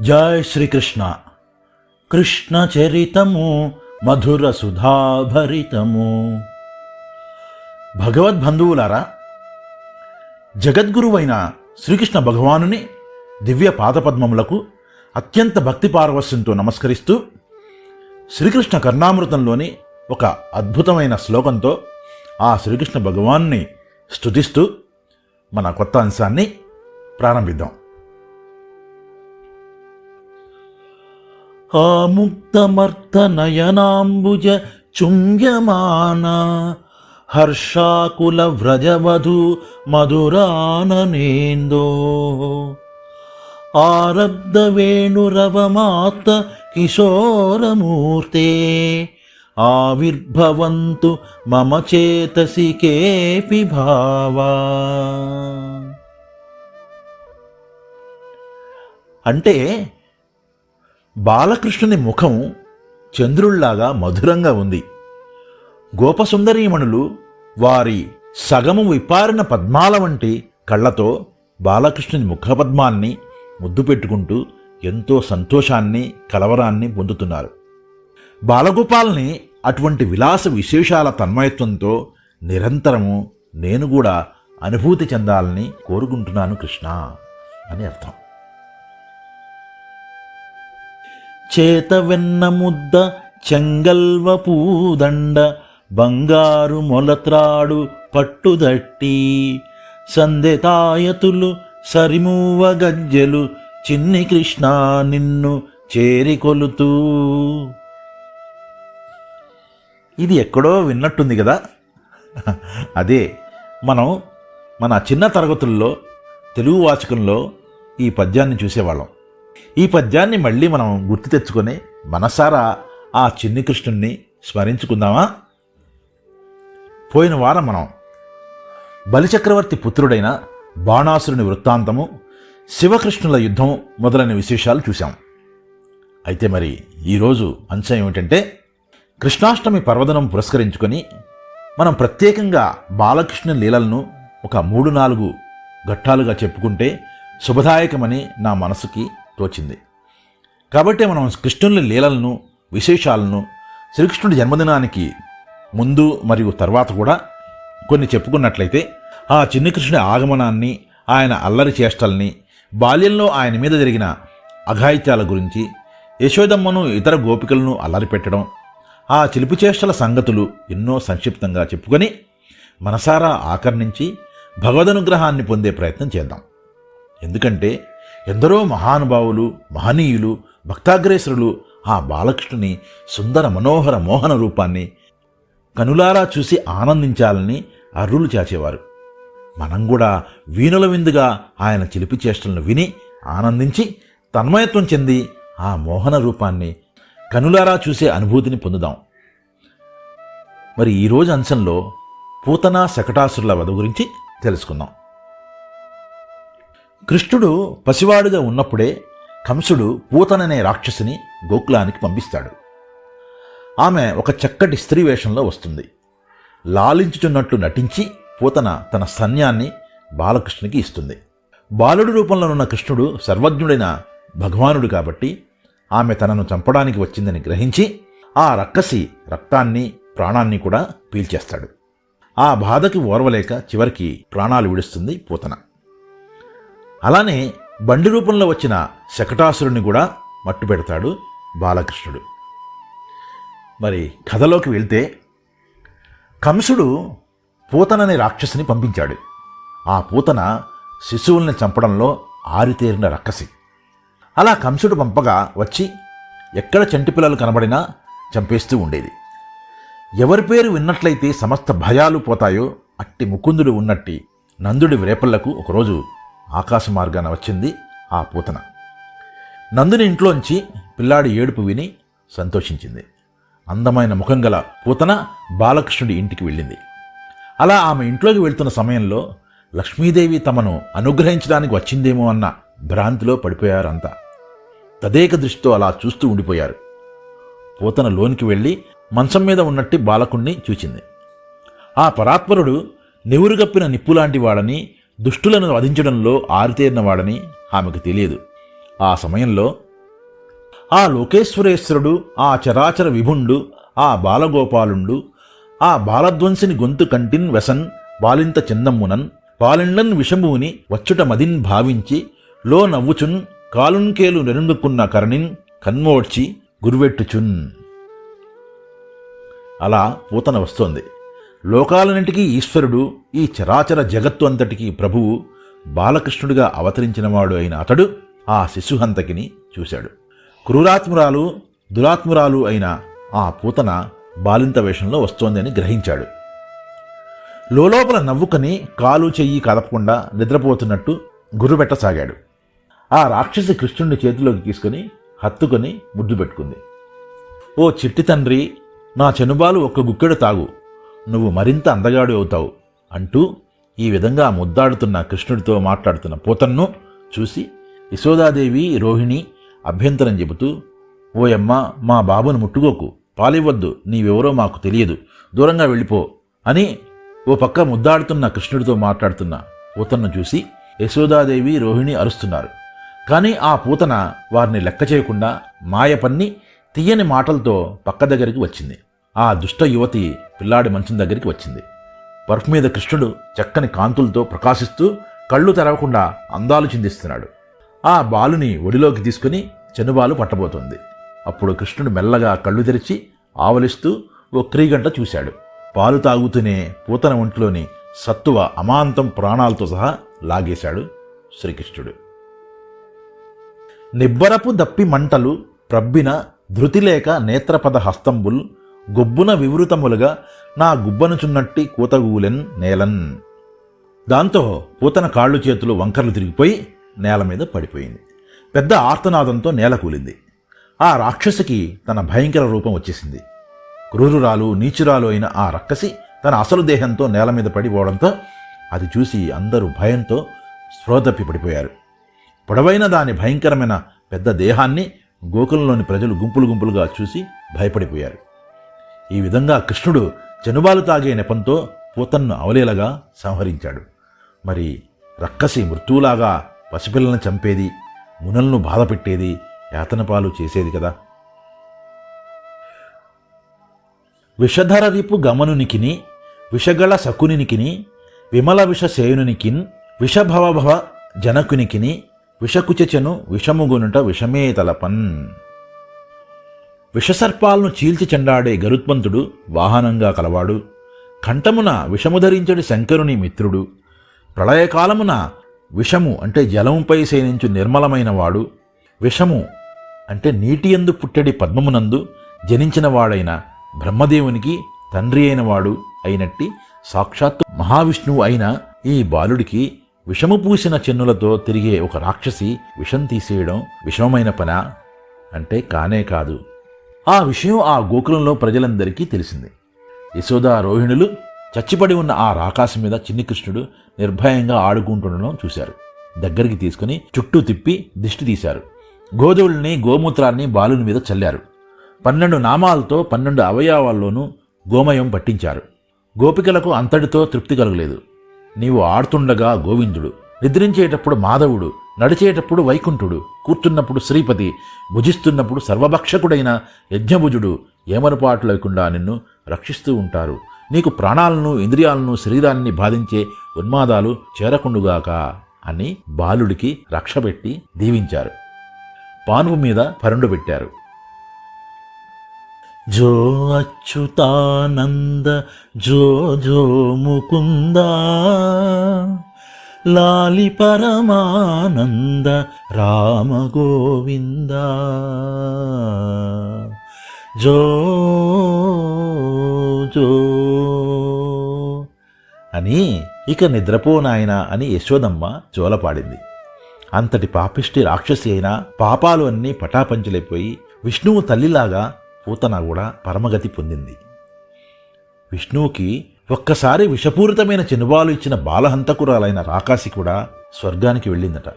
జై శ్రీకృష్ణ. కృష్ణ చరితము మధుర సుధాభరితము. భగవద్బంధువులారా, జగద్గురువైన శ్రీకృష్ణ భగవానుని దివ్య పాదపద్మములకు అత్యంత భక్తి పారవస్యంతో నమస్కరిస్తూ శ్రీకృష్ణ కర్ణామృతంలోని ఒక అద్భుతమైన శ్లోకంతో ఆ శ్రీకృష్ణ భగవాన్ని స్తుతిస్తూ మన కొత్త అంశాన్ని ప్రారంభిద్దాం. ఆముక్తమర్తనయనాంబుజ చుంగ్యమాన హర్షాకుల వ్రజవధూ మధురాననేందో ఆరబ్ధ వేణురవమాత్త కిశోరమూర్తే ఆవిర్భవంతు మమ చేతసి కేపి భావా. అంటే బాలకృష్ణుని ముఖం చంద్రుళ్లాగా మధురంగా ఉంది. గోపసుందరీమణులు వారి సగము విప్పారిన పద్మాల వంటి కళ్ళతో బాలకృష్ణుని ముఖపద్మాల్ని ముద్దు పెట్టుకుంటూ ఎంతో సంతోషాన్ని కలవరాన్ని పొందుతున్నారు. బాలగోపాల్ని అటువంటి విలాస విశేషాల తన్మయత్వంతో నిరంతరము నేను కూడా అనుభూతి చెందాలని కోరుకుంటున్నాను కృష్ణ అని అర్థం. చేతవెన్న ముద్ద చెంగల్వ పూదండ బంగారు మొలత్రాడు పట్టుదట్టి సందెతాయతులు సరిమూవ గజ్జెలు చిన్ని కృష్ణ నిన్ను చేరికొలుతూ. ఇది ఎక్కడో విన్నట్టుంది కదా. అదే మనం మన చిన్న తరగతుల్లో తెలుగు వాచకంలో ఈ పద్యాన్ని చూసేవాళ్ళం. ఈ పద్యాన్ని మళ్ళీ మనం గుర్తు తెచ్చుకొని మనసారా ఆ చిన్ని కృష్ణుణ్ణి స్మరించుకుందామా? పోయిన వారం మనం బలిచక్రవర్తి పుత్రుడైన బాణాసురుని వృత్తాంతము, శివకృష్ణుల యుద్ధం మొదలైన విశేషాలు చూశాం. అయితే మరి ఈరోజు అంశం ఏమిటంటే, కృష్ణాష్టమి పర్వదినం పురస్కరించుకొని మనం ప్రత్యేకంగా బాలకృష్ణ లీలలను ఒక 3-4 ఘట్టాలుగా చెప్పుకుంటే శుభదాయకమని నా మనసుకి తోచింది. కాబట్టి మనం కృష్ణుని లీలలను, విశేషాలను శ్రీకృష్ణుడి జన్మదినానికి ముందు మరియు తర్వాత కూడా కొన్ని చెప్పుకున్నట్లయితే ఆ చిన్ని కృష్ణుడి ఆగమనాన్ని, ఆయన అల్లరి చేష్టల్ని, బాల్యంలో ఆయన మీద జరిగిన అఘాయిత్యాల గురించి, యశోదమ్మను ఇతర గోపికలను అల్లరి పెట్టడం, ఆ చిలిపి చేష్టల సంగతులు ఎన్నో సంక్షిప్తంగా చెప్పుకొని మనసారా ఆకర్ణించి భగవదనుగ్రహాన్ని పొందే ప్రయత్నం చేద్దాం. ఎందుకంటే ఎందరో మహానుభావులు, మహనీయులు, భక్తాగ్రేసరులు ఆ బాలకృష్ణుని సుందర మనోహర మోహన రూపాన్ని కనులారా చూసి ఆనందించాలని అర్రులు చాచేవారు. మనం కూడా వీణుల విందుగా ఆయన చిలిపి చేష్టలను విని ఆనందించి తన్మయత్వం చెంది ఆ మోహన రూపాన్ని కనులారా చూసే అనుభూతిని పొందుదాం. మరి ఈరోజు అంశంలో పూతన శకటాసురుల వధ గురించి తెలుసుకుందాం. కృష్ణుడు పసివాడుగా ఉన్నప్పుడే కంసుడు పూతననే రాక్షసిని గోకులానికి పంపిస్తాడు. ఆమె ఒక చక్కటి స్త్రీ వేషంలో వస్తుంది. లాలించుచున్నట్లు నటించి పూతన తన సన్యాన్ని బాలకృష్ణునికి ఇస్తుంది. బాలుడి రూపంలో ఉన్న కృష్ణుడు సర్వజ్ఞుడైన భగవానుడు కాబట్టి ఆమె తనను చంపడానికి వచ్చిందని గ్రహించి ఆ రక్కసి రక్తాన్ని, ప్రాణాన్ని కూడా పీల్చేస్తాడు. ఆ బాధకి ఓర్వలేక చివరికి ప్రాణాలు విడుస్తుంది పూతన. అలానే బండి రూపంలో వచ్చిన శకటాసురుని కూడా మట్టు పెడతాడు బాలకృష్ణుడు. మరి కథలోకి వెళ్తే, కంసుడు పూతననే రాక్షసిని పంపించాడు. ఆ పూతన శిశువుల్ని చంపడంలో ఆరితేరిన రక్కసి. అలా కంసుడు పంపగా వచ్చి ఎక్కడ చంటి పిల్లలు కనబడినా చంపేస్తూ ఉండేది. ఎవరి పేరు విన్నట్లయితే సమస్త భయాలు పోతాయో అట్టి ముకుందుడు ఉన్నట్టి నందుడి వ్రేపళ్లకు ఒకరోజు ఆకాశ మార్గాన వచ్చింది ఆ పూతన. నందుని ఇంట్లోంచి పిల్లాడి ఏడుపు విని సంతోషించింది. అందమైన ముఖం గల పూతన బాలకృష్ణుడి ఇంటికి వెళ్ళింది. అలా ఆమె ఇంట్లోకి వెళ్తున్న సమయంలో లక్ష్మీదేవి తమను అనుగ్రహించడానికి వచ్చిందేమో అన్న భ్రాంతిలో పడిపోయారంతా. తదేక దృష్టితో అలా చూస్తూ ఉండిపోయారు. పూతన లోనికి వెళ్ళి మంచం మీద ఉన్నట్టి బాలకుణ్ణి చూచింది. ఆ పరాత్పరుడు నివురుగప్పిన నిప్పులాంటి వాడని, దుష్టులను వధించడంలో ఆరితేరినవాడని ఆమెకు తెలియదు. ఆ సమయంలో ఆ లోకేశ్వరేశ్వరుడు, ఆ చరాచర విభుండు, ఆ బాలగోపాలుండు, ఆ బాలధ్వంసిని గొంతు కంటిన్ వెసన్ బాలింత చందమ్మునన్ పాలిండన్ విషమూని వచ్చుట మదిన్ భావించి లో నవ్వుచున్ కాలున్కేలు నెరుంగుకున్న కరణిన్ కన్మోడ్చి గురువెట్టుచున్. అలా పూతన వస్తోంది. లోకాలన్నింటికీ ఈశ్వరుడు, ఈ చరాచర జగత్తు అంతటికీ ప్రభువు, బాలకృష్ణుడిగా అవతరించినవాడు అయిన అతడు ఆ శిశుహంతకిని చూశాడు. క్రూరాత్మురాలు, దురాత్మురాలు అయిన ఆ పూతన బాలింత వేషంలో వస్తోంది అని గ్రహించాడు. లోపల నవ్వుకొని కాలు చెయ్యి కదపకుండా నిద్రపోతున్నట్టు గుర్రుపెట్టసాగాడు. ఆ రాక్షసి కృష్ణుడిని చేతిలోకి తీసుకుని హత్తుకొని ముద్దు పెట్టుకుంది. ఓ చిట్టి తండ్రి, నా చెనుబాలు ఒక్క గుక్కెడు తాగు, నువ్వు మరింత అందగాడు అవుతావు అంటూ ఈ విధంగా ముద్దాడుతున్న కృష్ణుడితో మాట్లాడుతున్న పూతన్ను చూసి యశోదాదేవి, రోహిణి అభ్యంతరం చెబుతూ, ఓయమ్మ, మా బాబును ముట్టుకోకు, పాలివ్వద్దు, నీవెవరో మాకు తెలియదు, దూరంగా వెళ్ళిపో అని ఓ పక్క ముద్దాడుతున్న కృష్ణుడితో మాట్లాడుతున్న పూతన్ను చూసి యశోదాదేవి, రోహిణి అరుస్తున్నారు. కానీ ఆ పూతన వారిని లెక్క చేయకుండా మాయపన్ని తీయని మాటలతో పక్క దగ్గరికి వచ్చింది. ఆ దుష్ట యువతి పిల్లాడి మంచం దగ్గరికి వచ్చింది. పరుపు మీద కృష్ణుడు చక్కని కాంతులతో ప్రకాశిస్తూ కళ్ళు తెరవకుండా అందాలు చిందిస్తున్నాడు. ఆ బాలుని ఒడిలోకి తీసుకుని చెనుబాలు పట్టబోతోంది. అప్పుడు కృష్ణుడు మెల్లగా కళ్ళు తెరిచి ఆవలిస్తూ ఓ క్రీగంట చూశాడు. పాలు తాగుతూనే పూతన ఒంట్లోని సత్తువ అమాంతం ప్రాణాలతో సహా లాగేశాడు శ్రీకృష్ణుడు. నిబ్బరపు దప్పి మంటలు ప్రబ్బిన ధృతిలేక నేత్రపద హస్తంబుల్ గొబ్బున వివృతములుగా నా గుబ్బనుచున్నట్టి కూతగూలెన్ నేలన్. దాంతో పూతన కాళ్ళు చేతులు వంకర్లు తిరిగిపోయి నేల మీద పడిపోయింది. పెద్ద ఆర్తనాదంతో నేల కూలింది. ఆ రాక్షసికి తన భయంకర రూపం వచ్చేసింది. క్రూరురాలు, నీచురాలు అయిన ఆ రక్కసి తన అసలు దేహంతో నేల మీద పడిపోవడంతో అది చూసి అందరూ భయంతో స్పృహ తప్పి పడిపోయారు. పొడవైన దాని భయంకరమైన పెద్ద దేహాన్ని గోకులంలోని ప్రజలు గుంపులు గుంపులుగా చూసి భయపడిపోయారు. ఈ విధంగా కృష్ణుడు చెనుబాలు తాగే నెపంతో పూతన్ను అవలేలగా సంహరించాడు. మరి రక్కసి మృత్యువులాగా పసిపిల్లలను చంపేది, మునలను బాధపెట్టేది, యాతనపాలు చేసేది కదా. విషధర రిపు గమనునికిని విషగళ శకునికిని విమల విష సేనునికిన్ విషభవభవ జనకునికిని విషకుచెను విషముగునుట విషమే తలపన్. విషసర్పాలను చీల్చి చెండాడే గరుత్మంతుడు వాహనంగా కలవాడు, కంఠమున విషము ధరించడి శంకరుని మిత్రుడు, ప్రళయకాలమున విషము అంటే జలముపై శయనించు నిర్మలమైన వాడు, విషము అంటే నీటియందు పుట్టడి పద్మమునందు జనించినవాడైన బ్రహ్మదేవునికి తండ్రి అయినవాడు అయినట్టి సాక్షాత్తు మహావిష్ణువు అయిన ఈ బాలుడికి విషము పూసిన చెన్నులతో తిరిగే ఒక రాక్షసి విషం తీసేయడం విషమమైన పనా అంటే కానే కాదు. ఆ విషయం ఆ గోకులంలో ప్రజలందరికీ తెలిసింది. యశోదా, రోహిణులు చచ్చిపడి ఉన్న ఆ రాకాసి మీద చిన్ని కృష్ణుడు నిర్భయంగా ఆడుకుంటుండడం చూశారు. దగ్గరికి తీసుకుని చుట్టూ తిప్పి దిష్టి తీశారు. గోధువుల్ని, గోమూత్రాన్ని బాలుని మీద చల్లారు. 12 నామాలతో 12 అవయవాల్లోనూ గోమయం పట్టించారు. గోపికలకు అంతటితో తృప్తి కలగలేదు. నీవు ఆడుతుండగా గోవిందుడు, నిద్రించేటప్పుడు మాధవుడు, నడిచేటప్పుడు వైకుంఠుడు, కూర్చున్నప్పుడు శ్రీపతి, భుజిస్తున్నప్పుడు సర్వభక్షకుడైన యజ్ఞభుజుడు ఏమరపాటు లేకుండా నిన్ను రక్షిస్తూ ఉంటారు. నీకు ప్రాణాలను, ఇంద్రియాలను, శరీరాన్ని బాధించే ఉన్మాదాలు చేరకుండుగాక అని బాలుడికి రక్షపెట్టి దీవించారు. పానుపు మీద పరుండు పెట్టారు. జో అచ్యుతానంద జో జో ముకుంద లాలి పరమానంద రామ గోవింద జో జో అని ఇక నిద్రపోనాయన అని యశోదమ్మ జోలపాడింది. అంతటి పాపిష్టి రాక్షసి అయినా పాపాలు అన్నీ పటాపంచలైపోయి విష్ణువు తల్లిలాగా పూతన కూడా పరమగతి పొందింది. విష్ణువుకి ఒక్కసారి విషపూరితమైన చెనుబాలు ఇచ్చిన బాలహంతకురాలైన రాకాసి కూడా స్వర్గానికి వెళ్ళిందట.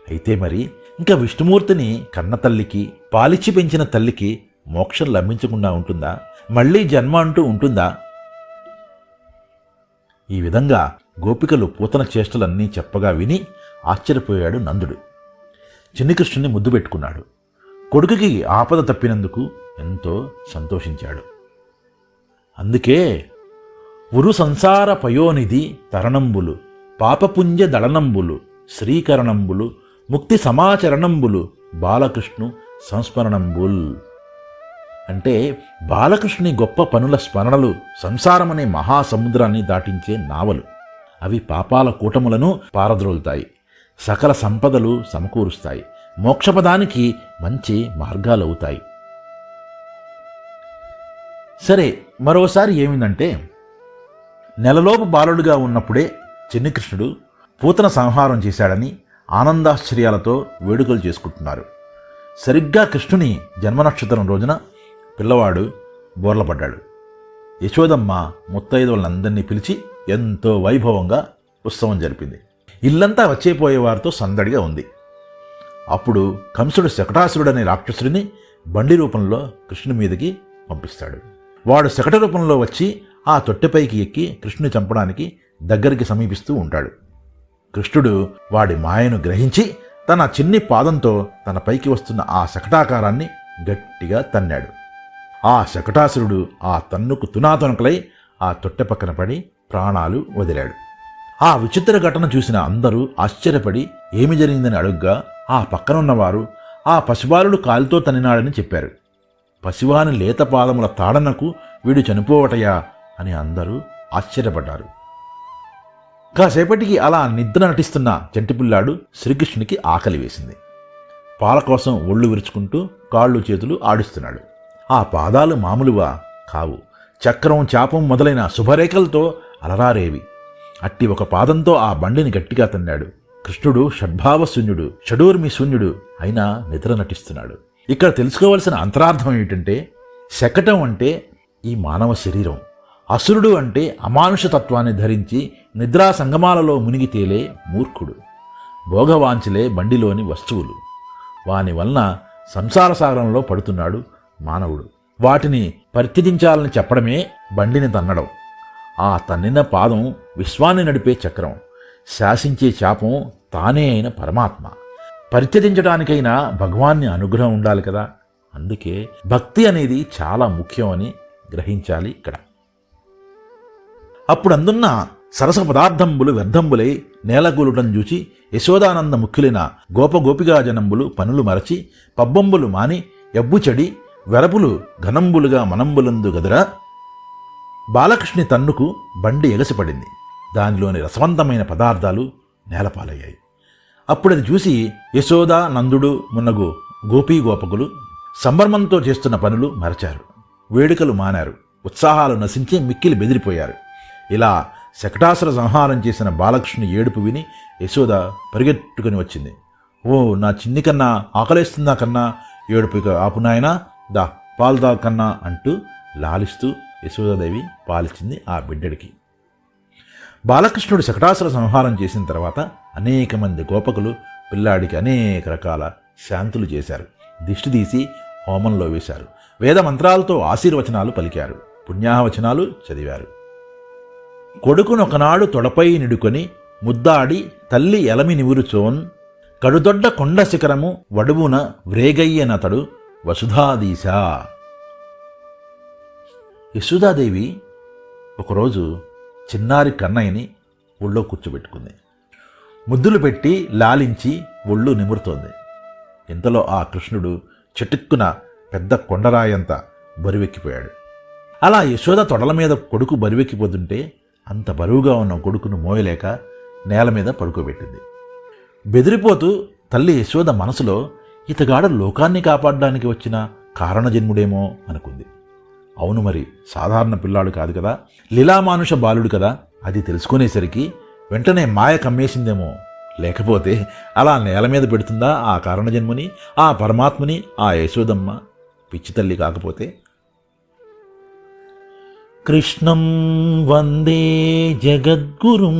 అయితే మరి ఇంకా విష్ణుమూర్తిని కన్న తల్లికి, పాలిచ్చి పెంచిన తల్లికి మోక్షం లభించకుండా ఉంటుందా? మళ్ళీ జన్మ అంటూ ఉంటుందా? ఈ విధంగా గోపికలు పూతన చేష్టలన్నీ చెప్పగా విని ఆశ్చర్యపోయాడు నందుడు. చిన్ని కృష్ణుని ముద్దు పెట్టుకున్నాడు. కొడుకుకి ఆపద తప్పినందుకు ఎంతో సంతోషించాడు. అందుకే ఉరు సంసార పయోనిధి తరణంబులు పాపపుంజ దళనంబులు శ్రీకరణంబులు ముక్తి సమాచరణంబులు బాలకృష్ణు సంస్మరణంబుల్. అంటే బాలకృష్ణుని గొప్ప పనుల స్మరణలు సంసారమనే మహాసముద్రాన్ని దాటించే నావలు. అవి పాపాల కూటములను పారద్రోలుతాయి, సకల సంపదలు సమకూరుస్తాయి, మోక్షపదానికి మంచి మార్గాలవుతాయి. సరే, మరోసారి ఏమిందంటే, నెలలోపు బాలుడుగా ఉన్నప్పుడే చిన్ని కృష్ణుడు పూతన సంహారం చేశాడని ఆనందాశ్చర్యాలతో వేడుకలు చేసుకుంటున్నారు. సరిగ్గా కృష్ణుని జన్మనక్షత్రం రోజున పిల్లవాడు బోర్లపడ్డాడు. యశోదమ్మ ముత్తైదువులందరినీ పిలిచి ఎంతో వైభవంగా ఉత్సవం జరిపింది. ఇల్లంతా వచ్చేపోయేవారితో సందడిగా ఉంది. అప్పుడు కంసుడు శకటాసురుడనే రాక్షసుడిని బండి రూపంలో కృష్ణుని మీదకి పంపిస్తాడు. వాడు శకట రూపంలో వచ్చి ఆ తొట్టెపైకి ఎక్కి కృష్ణుని చంపడానికి దగ్గరికి సమీపిస్తూ ఉంటాడు. కృష్ణుడు వాడి మాయను గ్రహించి తన చిన్ని పాదంతో తన పైకి వస్తున్న ఆ శకటాకారాన్ని గట్టిగా తన్నాడు. ఆ శకటాసురుడు ఆ తన్నుకు తునాతునకలై ఆ తొట్టె పక్కన పడి ప్రాణాలు వదిలాడు. ఆ విచిత్ర ఘటన చూసిన అందరూ ఆశ్చర్యపడి ఏమి జరిగిందని అడుగ్గా ఆ పక్కనున్నవారు ఆ పసిబాలుడు కాలితో తన్నినాడని చెప్పారు. పసివాని లేత పాదముల తాడనకు వీడు చనిపోవటయా అని అందరూ ఆశ్చర్యపడ్డారు. కాసేపటికి అలా నిద్ర నటిస్తున్న చంటిపిల్లాడు శ్రీకృష్ణునికి ఆకలి వేసింది. పాల కోసం ఒళ్ళు విరుచుకుంటూ కాళ్ళు చేతులు ఆడిస్తున్నాడు. ఆ పాదాలు మామూలువా కావు, చక్రం చాపం మొదలైన శుభరేఖలతో అలరారేవి. అట్టి ఒక పాదంతో ఆ బండిని గట్టిగా తన్నాడు. కృష్ణుడు షడ్భావశూన్యుడు, షడూర్మి శూన్యుడు అయినా నిద్ర నటిస్తున్నాడు. ఇక్కడ తెలుసుకోవలసిన అంతరార్థం ఏమిటంటే, శకటం అంటే ఈ మానవ శరీరం, అసురుడు అంటే అమానుషతత్వాన్ని ధరించి నిద్రా సంగమాలలో మునిగి తేలే మూర్ఖుడు, భోగవాంఛలే బండిలోని వస్తువులు. వాని వలన సంసార సాగరంలో పడుతున్నాడు మానవుడు. వాటిని పరిత్యజించాలని చెప్పడమే బండిని తన్నడం. ఆ తన్నిన పాదం విశ్వాన్ని నడిపే చక్రం, శాసించే శాపం తానే అయిన పరమాత్మ. పరిత్యజించడానికైనా భగవాన్ని అనుగ్రహం ఉండాలి కదా. అందుకే భక్తి అనేది చాలా ముఖ్యం అని గ్రహించాలి ఇక్కడ. అప్పుడు అందున్న సరస పదార్థంబులు వ్యర్థంబులై నేలగూలుటం చూచి యశోదానంద ముఖ్యులైన గోపగోపిగా జనంబులు పనులు మరచి పబ్బొంబులు మాని ఎబ్బుచడి వెరపులు ఘనంబులుగా మనంబులందు గదరా. బాలకృష్ణి తన్నుకు బండి ఎగసిపడింది. దానిలోని రసవంతమైన పదార్థాలు నేలపాలయ్యాయి. అప్పుడది చూసి యశోద నందుడు మున్నగు గోపీగోపకులు సంబర్మంతో చేస్తున్న పనులు మరచారు, వేడుకలు మానారు, ఉత్సాహాలు నశించి మిక్కిలి బెదిరిపోయారు. ఇలా శకటాసుర సంహారం చేసిన బాలకృష్ణుని ఏడుపు విని యశోద పరిగెట్టుకుని వచ్చింది. ఓ నా చిన్ని కన్నా, ఆకలేస్తుందా కన్నా, ఏడుపు ఆపునాయనా, దా పాలుదా కన్నా అంటూ లాలిస్తూ యశోదాదేవి పాలిచ్చింది ఆ బిడ్డడికి. బాలకృష్ణుడు శకటాసుర సంహారం చేసిన తర్వాత అనేక మంది గోపకులు పిల్లాడికి అనేక రకాల శాంతులు చేశారు. దిష్టి తీసి హోమంలో వేశారు. వేద మంత్రాలతో ఆశీర్వచనాలు పలికారు, పుణ్యాహవచనాలు చదివారు. కొడుకునొకనాడు తొడపై నిడుకొని ముద్దాడి తల్లి ఎలమి నివురుచోన్ కడుదొడ్డ కొండ శిఖరము వడువున వ్రేగయ్యనతడు వసుధాదీశ. యశోదాదేవి ఒకరోజు చిన్నారి కన్నయ్యని ఒళ్ళో కూర్చోబెట్టుకుంది. ముద్దులు పెట్టి లాలించి ఒళ్ళు నిమురుతోంది. ఇంతలో ఆ కృష్ణుడు చెట్టుక్కున పెద్ద కొండరాయంత బరువెక్కిపోయాడు. అలా యశోద తొడల మీద కొడుకు బరువెక్కిపోతుంటే అంత బరువుగా ఉన్న కొడుకును మోయలేక నేల మీద పడుకోబెట్టింది. బెదిరిపోతూ తల్లి యశోద మనసులో ఇతగాడు లోకాన్ని కాపాడడానికి వచ్చిన కారణజన్ముడేమో అనుకుంది. అవును, మరి సాధారణ పిల్లాడు కాదు కదా, లీలామానుష బాలుడు కదా. అది తెలుసుకునేసరికి వెంటనే మాయ కమ్మేసిందేమో. లేకపోతే అలా నేల మీద పెడుతుందా ఆ కారణజన్ముని, ఆ పరమాత్మని ఆ యశోదమ్మ? పిచ్చి తల్లి కాకపోతే. కృష్ణం వందే జగద్గురుం,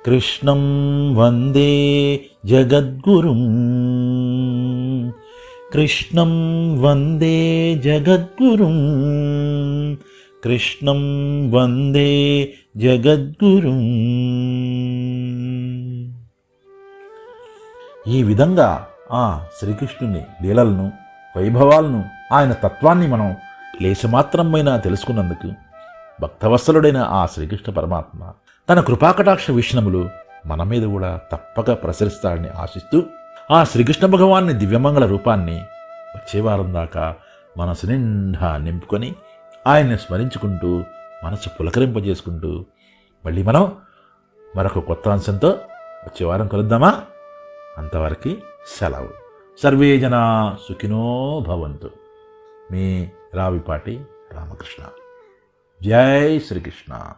కృష్ణం వందే జగద్గురుం, కృష్ణం వందే జగద్గురుం, కృష్ణం వందే జగద్గురుం. ఈ విధంగా ఆ శ్రీకృష్ణుని లీలలను, వైభవాలను, ఆయన తత్వాన్ని మనం లేశమాత్రమైనా తెలుసుకున్నందుకు భక్తవత్సలుడైన ఆ శ్రీకృష్ణ పరమాత్మ తన కృపాకటాక్ష వీక్షణములు మన మీద కూడా తప్పక ప్రసరిస్తాడని ఆశిస్తూ ఆ శ్రీకృష్ణ భగవాన్ని దివ్యమంగళ రూపాన్ని వచ్చే వారం దాకా మనసు నిండా నింపుకొని ఆయన్ని స్మరించుకుంటూ మనసు పులకరింపజేసుకుంటూ మళ్ళీ మనం మరొక కొత్త అంశంతో వచ్చే వారం కలుద్దామా? అంతవరకు సెలవు. సర్వే జనా సుఖినో భవంతు. మీ రావిపాటి రామకృష్ణ. జై శ్రీకృష్ణ.